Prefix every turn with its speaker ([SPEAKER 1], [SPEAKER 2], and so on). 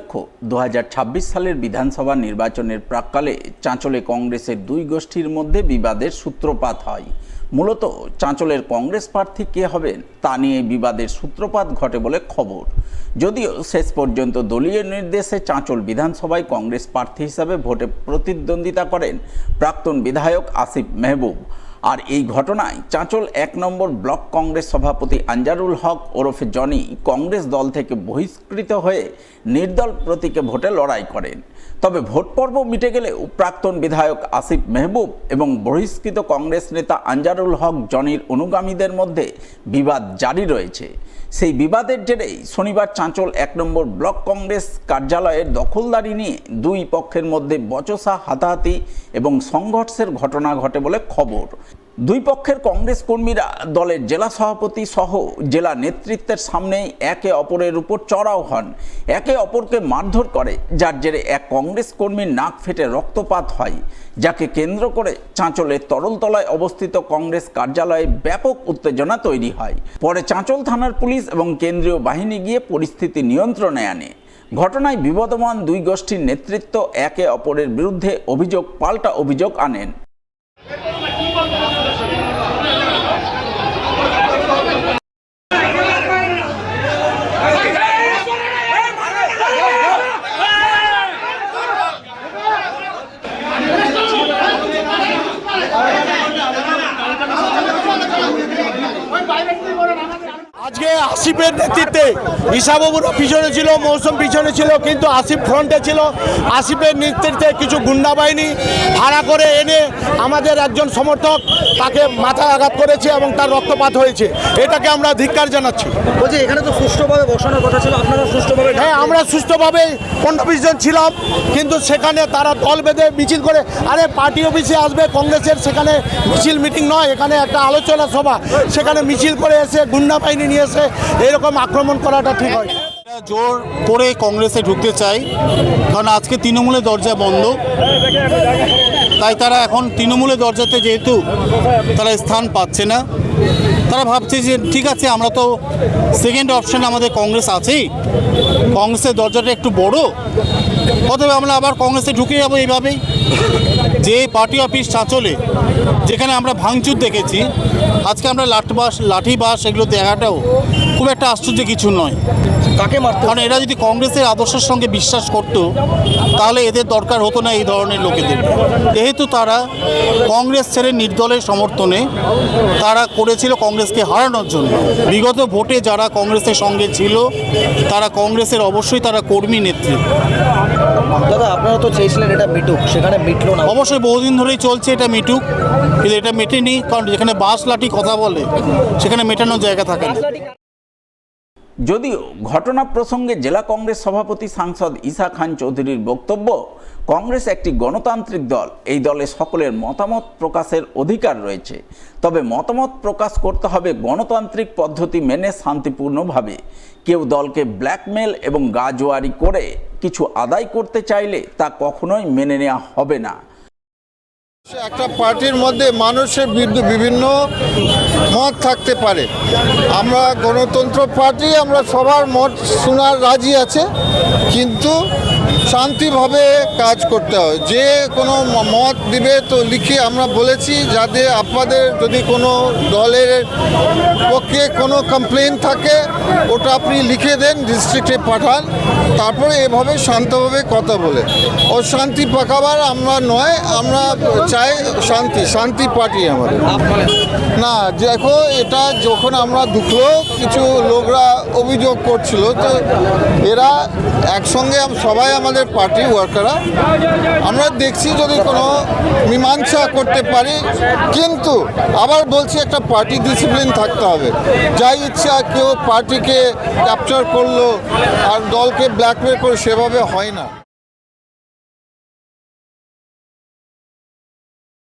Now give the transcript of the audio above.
[SPEAKER 1] লক্ষ্য 2026 সালের বিধানসভা নির্বাচনের প্রাক্কালে চাঁচলে কংগ্রেসের দুই গোষ্ঠীর মধ্যে বিবাদের সূত্রপাত হয়। মূলত চাঁচলের কংগ্রেস প্রার্থী কে হবেন তা নিয়ে বিবাদের সূত্রপাত ঘটে বলে খবর। যদিও শেষ পর্যন্ত দলীয় নির্দেশে চাঁচল বিধানসভায় কংগ্রেস প্রার্থী হিসাবে ভোটে প্রতিদ্বন্দ্বিতা করেন প্রাক্তন বিধায়ক আসিফ মেহবুব। আর এই ঘটনায় চাঁচল 1 নম্বর ব্লক কংগ্রেস সভাপতি আনজারুল হক ওরফে জনি কংগ্রেস দল থেকে বহিষ্কৃত হয়ে নির্দল প্রতীকে ভোটে লড়াই করেন। তবে ভোট পর্ব মিটে গেলেও প্রাক্তন বিধায়ক আসিফ মেহবুব এবং বহিষ্কৃত কংগ্রেস নেতা আনজারুল হক জনির অনুগামীদের মধ্যে বিবাদ জারি রয়েছে। সেই বিবাদের জেরেই শনিবার চাঁচল 1 নম্বর ব্লক কংগ্রেস কার্যালয়ের দখলদারি নিয়ে দুই পক্ষের মধ্যে বচসা, হাতাহাতি এবং সংঘর্ষের ঘটনা ঘটে বলে খবর। দুই পক্ষের কংগ্রেস কর্মীরা দলের জেলা সভাপতি সহ জেলা নেতৃত্বের সামনেই একে অপরের উপর চড়াও হন, একে অপরকে মারধর করে, যার জেরে এক কংগ্রেস কর্মীর নাক ফেটে রক্তপাত হয়, যাকে কেন্দ্র করে চাঁচলের তরলতলায় অবস্থিত কংগ্রেস কার্যালয়ে ব্যাপক উত্তেজনা তৈরি হয়। পরে চাঁচল থানার পুলিশ এবং কেন্দ্রীয় বাহিনী গিয়ে পরিস্থিতি নিয়ন্ত্রণে আনে। ঘটনায় বিবদমান দুই গোষ্ঠীর নেতৃত্ব একে অপরের বিরুদ্ধে অভিযোগ পাল্টা অভিযোগ আনেন।
[SPEAKER 2] আজকে আসিফের নেতৃত্বে ইসাবাবুরও পিছনে ছিল, মৌসুম পিছনে ছিল, কিন্তু আসিফ ফ্রন্টে ছিল। আসিফের নেতৃত্বে কিছু গুন্ডা বাহিনী ভাড়া করে এনে আমাদের একজন সমর্থক তাকে মাথায় আঘাত করেছে এবং তার রক্তপাত হয়েছে। এটাকে আমরা ধিক্কার জানাচ্ছি।
[SPEAKER 3] বলছি এখানে তো সুষ্ঠুভাবে বসানোর কথা ছিল, আপনারা সুষ্ঠুভাবে?
[SPEAKER 2] হ্যাঁ, আমরা সুষ্ঠুভাবে 15-20 জন ছিলাম, কিন্তু সেখানে তারা দল বেঁধে মিছিল করে, আরে পার্টি অফিসে আসবে কংগ্রেসের, সেখানে মিছিল মিটিং নয়, এখানে একটা আলোচনা সভা, সেখানে মিছিল করে এসে গুন্ডা বাহিনী নিয়ে এসে এরকম আক্রমণ করাটা ঠিক হয়?
[SPEAKER 4] জোর করে কংগ্রেসে ঢুকতে চাই, কারণ আজকে তৃণমূলের দরজা বন্ধ, তাই তারা এখন তৃণমূলের দরজাতে যেহেতু তারা স্থান পাচ্ছে না, তারা ভাবছে যে ঠিক আছে, আমরা তো সেকেন্ড অপশন আমাদের কংগ্রেস আছেই, কংগ্রেসের দরজাটা একটু বড়, অতএব আমরা আবার কংগ্রেসে ঢুকে যাবো। এইভাবেই যে পার্টি অফিস চাঁচলে যেখানে আমরা ভাঙচুর দেখেছি, আজকে আমরা লাঠি বাস এগুলো দেখাটাও খুব একটা আশ্চর্য কিছু নয়।
[SPEAKER 3] কাকে মারতে?
[SPEAKER 4] কারণ এরা যদি কংগ্রেসের আদর্শের সঙ্গে বিশ্বাস করত, তাহলে এদের দরকার হতো না এই ধরনের লোকেদের। যেহেতু তারা কংগ্রেস ছেড়ে নির্দলের সমর্থনে তারা করেছিল কংগ্রেসকে হারানোর জন্য। বিগত ভোটে যারা কংগ্রেসের সঙ্গে ছিল তারা কংগ্রেসের অবশ্যই তারা কর্মী নেত্রী।
[SPEAKER 3] দাদা, আপনারা তো চেয়েছিলেন এটা মিটুক, সেখানে মিটলো না।
[SPEAKER 4] অবশ্যই বহুদিন ধরেই চলছে এটা মিটুক, কিন্তু এটা মেটেনি, কারণ যেখানে বাঁশ লাঠি কথা বলে সেখানে মেটানোর জায়গা থাকে না।
[SPEAKER 1] যদিও ঘটনা প্রসঙ্গে জেলা কংগ্রেস সভাপতি সাংসদ ঈসা খান চৌধুরীর বক্তব্য, কংগ্রেস একটি গণতান্ত্রিক দল, এই দলে সকলের মতামত প্রকাশের অধিকার রয়েছে, তবে মতামত প্রকাশ করতে হবে গণতান্ত্রিক পদ্ধতি মেনে শান্তিপূর্ণভাবে। কেউ দলকে ব্ল্যাকমেল এবং গাজোয়ারি করে কিছু আদায় করতে চাইলে তা কখনোই মেনে নেওয়া হবে না।
[SPEAKER 5] একটা পার্টির মধ্যে মানুষের বিভিন্ন মত থাকতে পারে। আমরা গণতন্ত্র পার্টি, আমরা সবার মত শোনার রাজি আছে, কিন্তু শান্তিভাবে কাজ করতে হয়। যে কোনো মত দিবে তো লিখে আমরা বলেছি, যাতে আপনাদের যদি কোনো দলের পক্ষে কোনো কমপ্লেন থাকে ওটা আপনি লিখে দেন, ডিস্ট্রিক্টে পাঠান, তারপরে এভাবে শান্তভাবে কথা বলে। ও শান্তি পাকাবার আমরা নয়, আমরা চাই শান্তি পার্টি আমাদের। না দেখো, এটা যখন আমরা ঢুকলো কিছু লোকরা অভিযোগ করছিল, তো এরা একসঙ্গে সবাই আমাদের পার্টি ওয়ার্কাররা, আমরা দেখছি যদি কোনো মীমাংসা করতে পারি, কিন্তু আবার বলছি একটা পার্টি ডিসিপ্লিন থাকতে হবে। যাই ইচ্ছা কেউ পার্টিকে ক্যাপচার করলো আর দলকে ব্ল্যাকমেল করে, সেভাবে হয় না।